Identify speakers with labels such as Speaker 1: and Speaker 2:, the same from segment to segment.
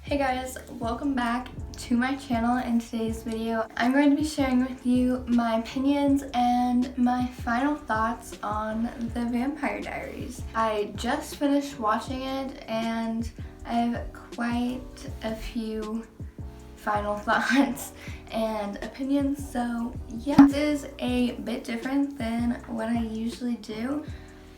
Speaker 1: Hey guys, welcome back to my channel. In today's video, I'm going to be sharing with you my opinions and my final thoughts on the Vampire Diaries. I just finished watching it and I have quite a few final thoughts and opinions, so yeah. This is a bit different than what I usually do,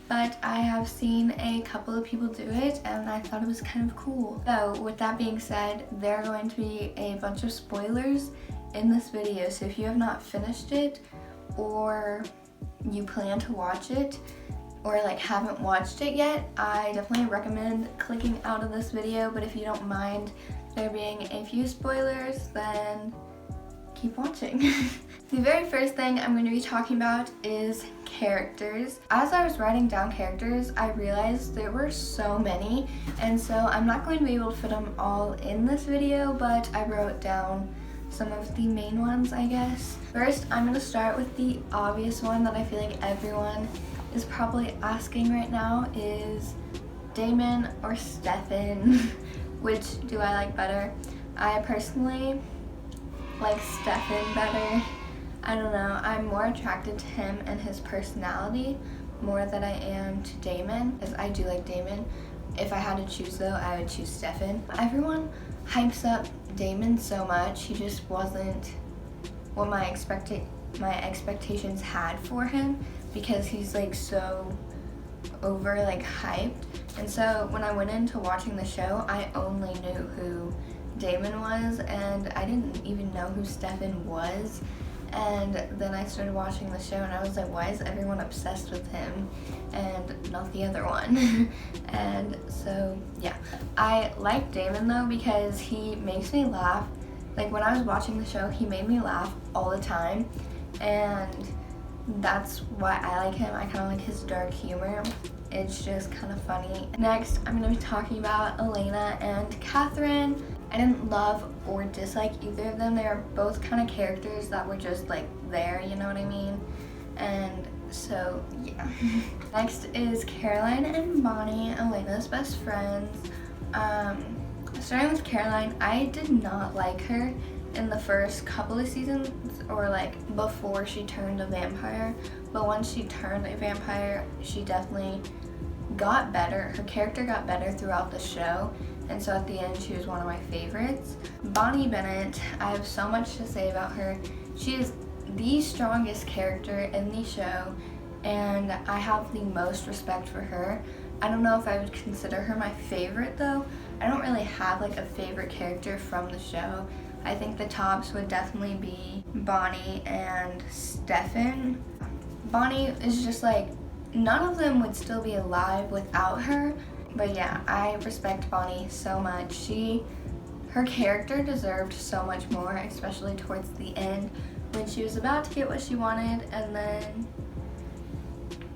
Speaker 1: but I have seen a couple of people do it and I thought it was kind of cool. So with that being said, there are going to be a bunch of spoilers in this video, so if you have not finished it or you plan to watch it or haven't watched it yet, I definitely recommend clicking out of this video, but if you don't mind there being a few spoilers, then keep watching. The very first thing I'm going to be talking about is characters. As I was writing down characters, I realized there were so many, and so I'm not going to be able to fit them all in this video, but I wrote down some of the main ones, I guess. First, I'm going to start with the obvious one that I feel like everyone is probably asking right now is Damon or Stefan. Which do I like better? I personally like Stefan better. I don't know, I'm more attracted to him and his personality more than I am to Damon, because I do like Damon. If I had to choose though, I would choose Stefan. Everyone hypes up Damon so much. He just wasn't what my expectations had for him, because he's so over hyped. And so when I went into watching the show, I only knew who Damon was, and I didn't even know who Stefan was. And then I started watching the show and I was like, why is everyone obsessed with him and not the other one? And so yeah, I like Damon though because he makes me laugh. When I was watching the show, he made me laugh all the time, and that's why I like him. I kind of like his dark humor. It's just kind of funny. Next, I'm going to be talking about Elena and Catherine. I didn't love or dislike either of them. They are both kind of characters that were just there, you know what I mean? And so yeah. Next is Caroline and Bonnie, Elena's best friends. Starting with Caroline, I did not like her in the first couple of seasons, or before she turned a vampire, but once she turned a vampire, she definitely got better. Her character got better throughout the show, and so at the end she was one of my favorites. Bonnie Bennett, I have so much to say about her. She is the strongest character in the show, and I have the most respect for her. I don't know if I would consider her my favorite though. I don't really have a favorite character from the show. I think the tops would definitely be Bonnie and Stefan. Bonnie is just none of them would still be alive without her. But yeah, I respect Bonnie so much. Her character deserved so much more, especially towards the end when she was about to get what she wanted, and then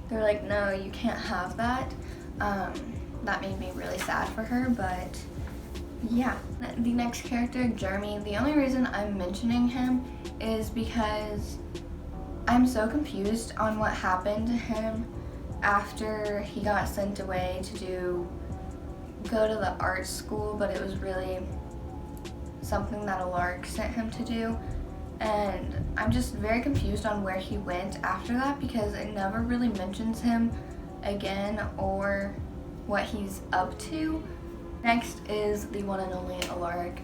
Speaker 1: they're like, no, you can't have that. That made me really sad for her, but yeah. The next character, Jeremy, the only reason I'm mentioning him is because I'm so confused on what happened to him after he got sent away to go to the art school, but it was really something that a lark sent him to do. And I'm just very confused on where he went after that, because it never really mentions him again or what he's up to. Next is the one and only Alaric.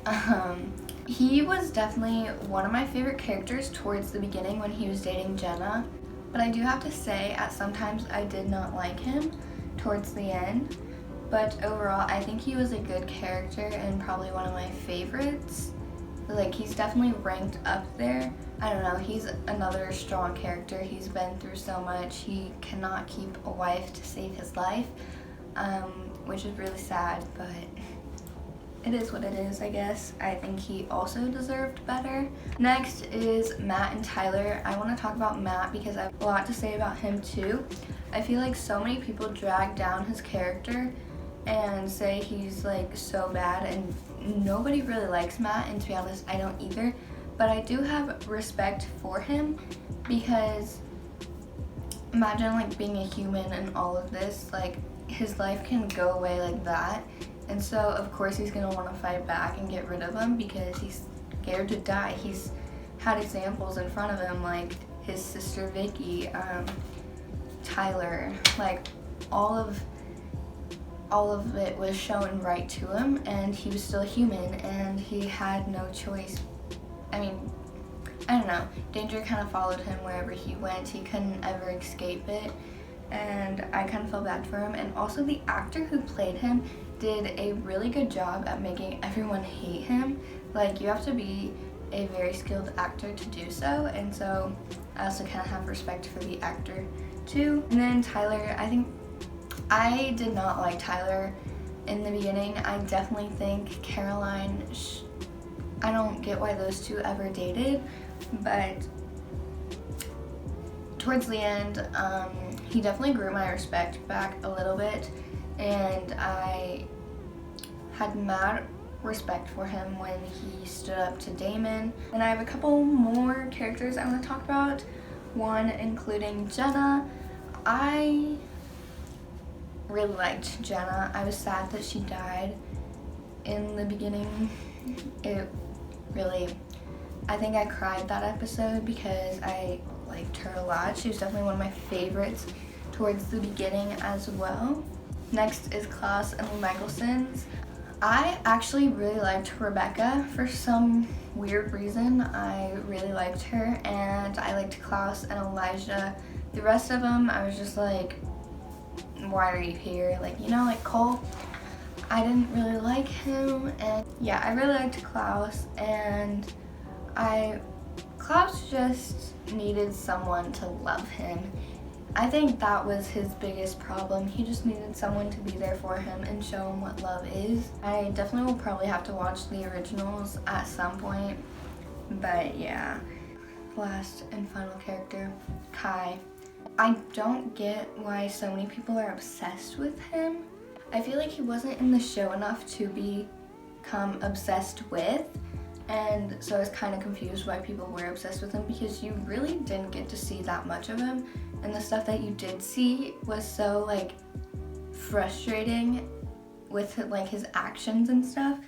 Speaker 1: He was definitely one of my favorite characters towards the beginning when he was dating Jenna, but I do have to say at sometimes I did not like him towards the end. But overall, I think he was a good character and probably one of my favorites. He's definitely ranked up there. I don't know, he's another strong character. He's been through so much. He cannot keep a wife to save his life, which is really sad, but it is what it is, I guess. I think he also deserved better. Next is Matt and Tyler. I want to talk about Matt because I have a lot to say about him too. I feel like so many people drag down his character and say he's so bad, and nobody really likes Matt, and to be honest, I don't either. But I do have respect for him because imagine being a human and all of this, his life can go away like that, And so of course he's gonna want to fight back and get rid of him because he's scared to die. He's had examples in front of him, like his sister Vicky, Tyler, like all of it was shown right to him, and he was still human and he had no choice. I mean, I don't know, danger kind of followed him wherever he went. He couldn't ever escape it, and I kind of felt bad for him. And also the actor who played him did a really good job at making everyone hate him. Like, you have to be a very skilled actor to do so, and so I also kind of have respect for the actor too. And then Tyler, I think I did not like Tyler in the beginning. I definitely think Caroline, I don't get why those two ever dated, but towards the end, he definitely grew my respect back a little bit, and I had mad respect for him when he stood up to Damon. And I have a couple more characters I want to talk about, one including Jenna. I really liked Jenna. I was sad that she died in the beginning. It really, I think I cried that episode because I liked her a lot. She was definitely one of my favorites towards the beginning as well. Next is Klaus and Michaelson's. I actually really liked Rebecca for some weird reason. I really liked her, and I liked Klaus and Elijah. The rest of them, I was just like, why are you here? Like, you know, like Cole, I didn't really like him. And yeah, I really liked Klaus, and Klaus just needed someone to love him. I think that was his biggest problem. He just needed someone to be there for him and show him what love is. I definitely will probably have to watch the originals at some point, but yeah. Last and final character, Kai. I don't get why so many people are obsessed with him. I feel like he wasn't in the show enough to become obsessed with, and so I was kind of confused why people were obsessed with him, because you really didn't get to see that much of him, and the stuff that you did see was so like frustrating with like his actions and stuff.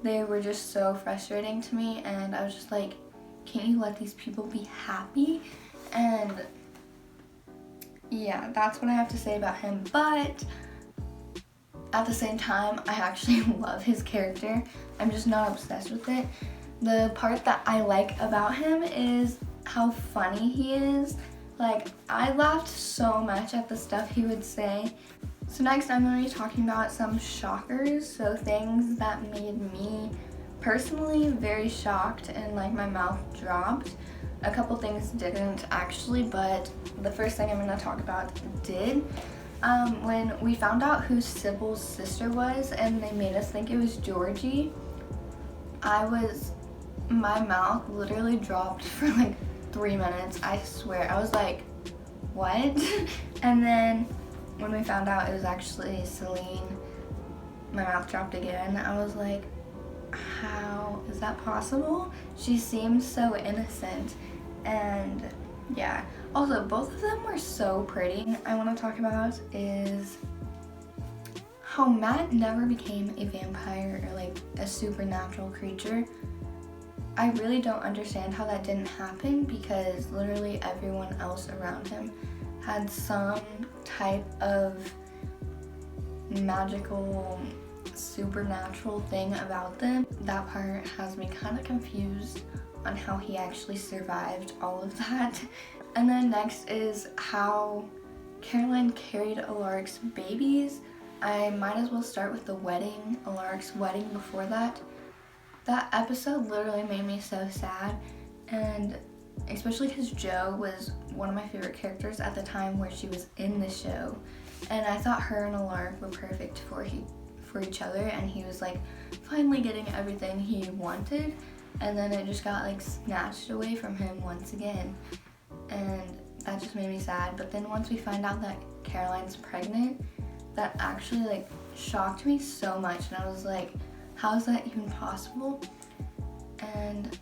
Speaker 1: They were just so frustrating to me, and I was just like, can't you let these people be happy? And yeah, that's what I have to say about him. But at the same time, I actually love his character. I'm just not obsessed with it. The part that I like about him is how funny he is. Like, I laughed so much at the stuff he would say. So next, I'm going to be talking about some shockers, so things that made me personally very shocked and like my mouth dropped. A couple things didn't actually, but the first thing I'm going to talk about did. When we found out who Sybil's sister was and they made us think it was Georgie, my mouth literally dropped for like 3 minutes, I swear. I was like, what? And then when we found out it was actually Celine, my mouth dropped again. I was like, how is that possible? She seems so innocent. And yeah, also both of them were so pretty. I want to talk about is how Matt never became a vampire or like a supernatural creature. I really don't understand how that didn't happen, because literally everyone else around him had some type of magical, supernatural thing about them. That part has me kind of confused on how he actually survived all of that. And then next is how Caroline carried Alaric's babies. I might as well start with the wedding, Alaric's wedding before that. That episode literally made me so sad, and especially because Jo was one of my favorite characters at the time where she was in the show, and I thought her and Alaric were perfect for each other, and he was like finally getting everything he wanted, and then it just got like snatched away from him once again, and that just made me sad. But then once we find out that Caroline's pregnant, that actually like shocked me so much, and I was like, how is that even possible? And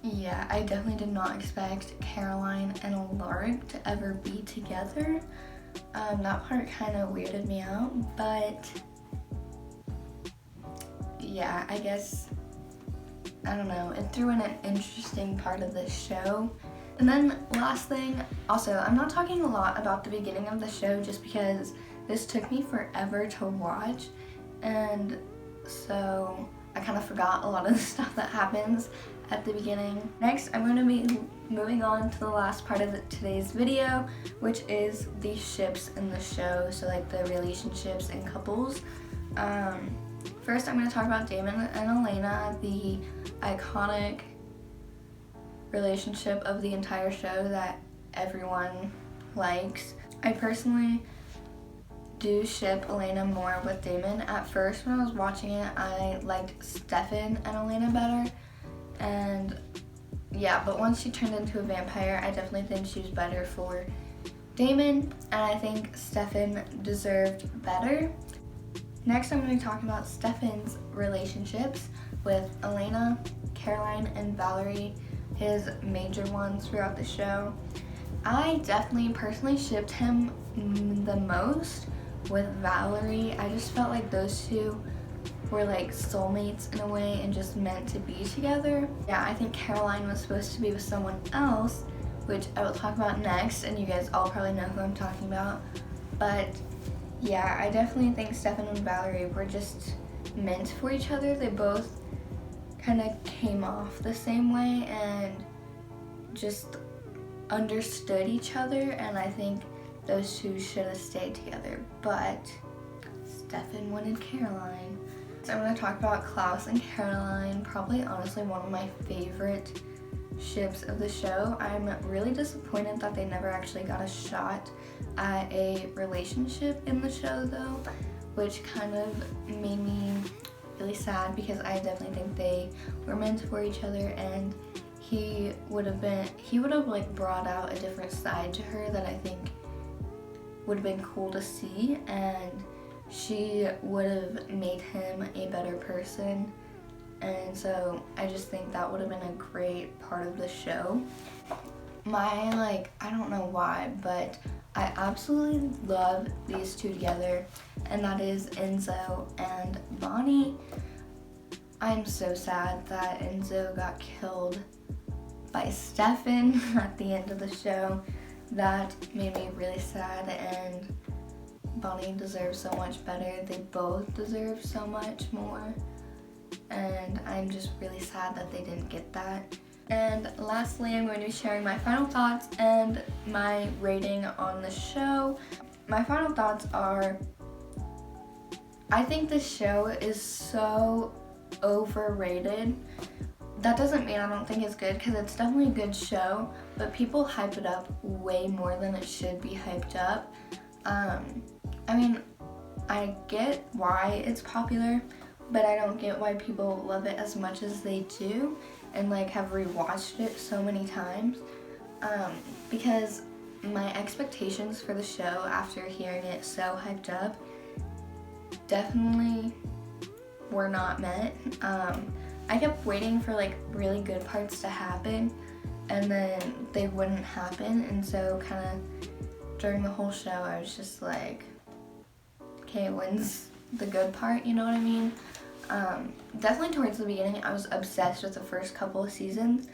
Speaker 1: yeah, I definitely did not expect Caroline and Alaric to ever be together. That part kind of weirded me out, but yeah, I guess, I don't know, it threw in an interesting part of the show. And then last thing, also, I'm not talking a lot about the beginning of the show just because this took me forever to watch, and so I kind of forgot a lot of the stuff that happens at the beginning. Next, I'm going to be moving on to the last part of today's video, which is the ships in the show, so like the relationships and couples. First, I'm going to talk about Damon and Elena, the iconic relationship of the entire show that everyone likes. I personally do ship Elena more with Damon. At first when I was watching it, I liked Stefan and Elena better, and yeah, but once she turned into a vampire, I definitely think she was better for Damon, and I think Stefan deserved better. Next, I'm going to talk about Stefan's relationships with Elena, Caroline, and Valerie, his major ones throughout the show. I definitely personally shipped him the most with Valerie. I just felt like those two were like soulmates in a way and just meant to be together. Yeah, I think Caroline was supposed to be with someone else, which I will talk about next, and you guys all probably know who I'm talking about. But yeah, I definitely think Stefan and Valerie were just meant for each other. They both kind of came off the same way and just understood each other, and I think those two should have stayed together, but Stefan wanted Caroline. So I'm going to talk about Klaus and Caroline, probably honestly one of my favorite ships of the show. I'm really disappointed that they never actually got a shot at a relationship in the show though, which kind of made me really sad because I definitely think they were meant for each other, and he would have like brought out a different side to her that I think would have been cool to see, and she would have made him a better person, and so I just think that would have been a great part of the show. I don't know why, but I absolutely love these two together, and that is Enzo and Bonnie. I'm so sad that Enzo got killed by Stefan at the end of the show. That made me really sad, and Bonnie deserves so much better. They both deserve so much more, and I'm just really sad that they didn't get that. And lastly, I'm going to be sharing my final thoughts and my rating on the show. My final thoughts are, I think this show is so overrated. That doesn't mean I don't think it's good, because it's definitely a good show, but people hype it up way more than it should be hyped up. I mean, I get why it's popular, but I don't get why people love it as much as they do and like have rewatched it so many times, because my expectations for the show after hearing it so hyped up definitely were not met. I kept waiting for like really good parts to happen, and then they wouldn't happen, and so kind of during the whole show I was just like, okay, when's the good part, you know what I mean? Definitely towards the beginning I was obsessed with the first couple of seasons,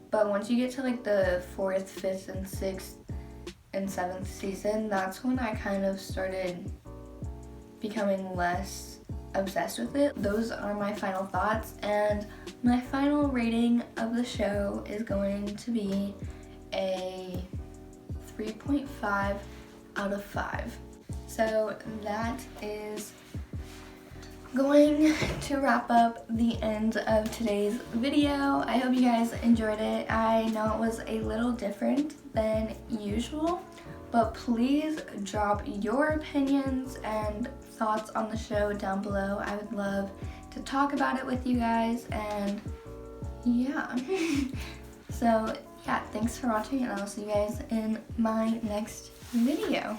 Speaker 1: but once you get to like the 4th, 5th, and 6th and 7th season, that's when I kind of started becoming less obsessed with it. Those are my final thoughts, and my final rating of the show is going to be a 3.5 out of 5. So that is going to wrap up the end of today's video. I hope you guys enjoyed it. I know it was a little different than usual, but please drop your opinions and thoughts on the show down below. I would love to talk about it with you guys, and yeah. So yeah, thanks for watching, and I'll see you guys in my next video.